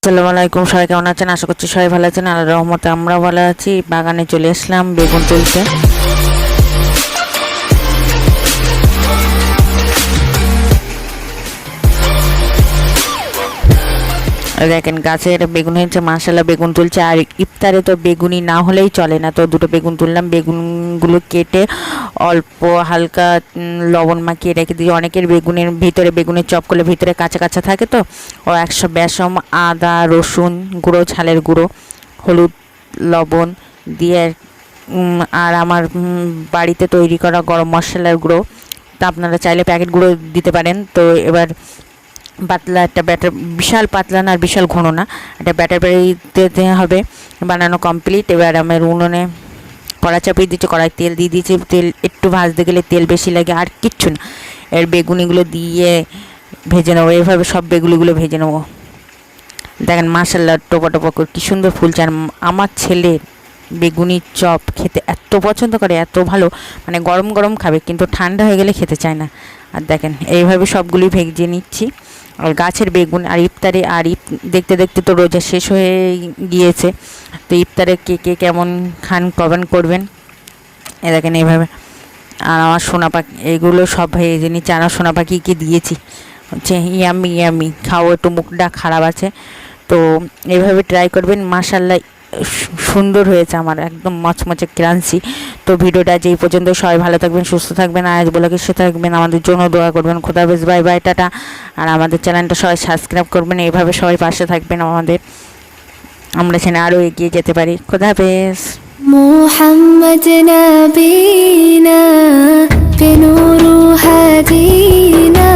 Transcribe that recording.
আসসালামু আলাইকুম, সবাই কেমন আছেন? আশা করছি সবাই ভালো আছেন। আল্লাহর রহমতে আমরা ভালো আছি। বাগানে চলে আসলাম বেগুন তুলতে। দেখেন গাছের বেগুন হয়েছে, মাশাআল্লাহ বেগুন তুলছে। আর ইফতারে তো বেগুনি না হলেই চলে না, তো দুটো বেগুন তুললাম। বেগুনগুলো কেটে অল্প হালকা লবণ মাখিয়ে রেখে দিয়ে, অনেকের বেগুনের ভিতরে বেগুনের চপ করলে ভিতরে কাঁচা কাঁচা থাকে, তো ও 100 বেসম, আদা, রসুন গুঁড়ো, ঝালের গুঁড়ো, হলুদ, লবণ দিয়ে আর আমার বাড়িতে তৈরি করা গরম মশলার গুঁড়ো, তা আপনারা চাইলে প্যাকেট গুঁড়ো দিতে পারেন। তো এবার পাতলা একটা ব্যাটার, বিশাল পাতলা না আর বিশাল ঘন না, একটা ব্যাটার দিতে হবে। বানানো কমপ্লিট। এবার আমার উনুনে কড়া চাপিয়ে দিচ্ছি, কড়াই তেল দিয়ে দিয়েছি। তেল একটু ভাজতে গেলে তেল বেশি লাগে, আর কিচ্ছু না। এর বেগুনিগুলো দিয়ে ভেজে নেবো, এভাবে সব বেগুনিগুলো ভেজে নেবো। দেখেন মাশাআল্লাহ টোপা টোপা করে কী সুন্দর ফুলছে। আর আমার ছেলে বেগুনির চপ খেতে এত পছন্দ করে, এত ভালো, মানে গরম গরম খাবে, কিন্তু ঠান্ডা হয়ে গেলে খেতে চায় না। আর দেখেন এইভাবে সবগুলি ভেজে নিচ্ছি। আর গাছের বেগুন আর ইফতারে, আর দেখতে দেখতে তো রোজা শেষ হয়ে গিয়েছে। তো ইফতারে কে কে কেমন খান কমেন্ট করবেন। এ দেখেন এইভাবে। আর আমার সোনা পাখি এগুলো সব ভেজে নিচ্ছে। আর সোনা পাখিকে দিয়েছি হচ্ছে ইয়ামি ইয়ামি, খাও, একটু মুখটা খারাপ আছে। তো এইভাবে ট্রাই করবেন, মাশাআল্লাহ সুন্দর হয়েছে, আমার একদম মচমচে ক্রাঞ্চি। তো ভিডিওটা যেই পর্যন্ত, সবাই ভালো থাকবেন, সুস্থ থাকবেন, আজ ব্লগে সুস্থ থাকবেন, আমাদের জন্য দোয়া করবেন। খোদা হাফেজ, বাই বাই, টাটা। আর আমাদের চ্যানেলটা সবাই সাবস্ক্রাইব করবেন, এইভাবে সবাই পাশে থাকবেন আমাদের, আমরা যেন আরও এগিয়ে যেতে পারি। খোদা হাফেজ। মুহাম্মদ নবীনা কে নূর হাদিনা।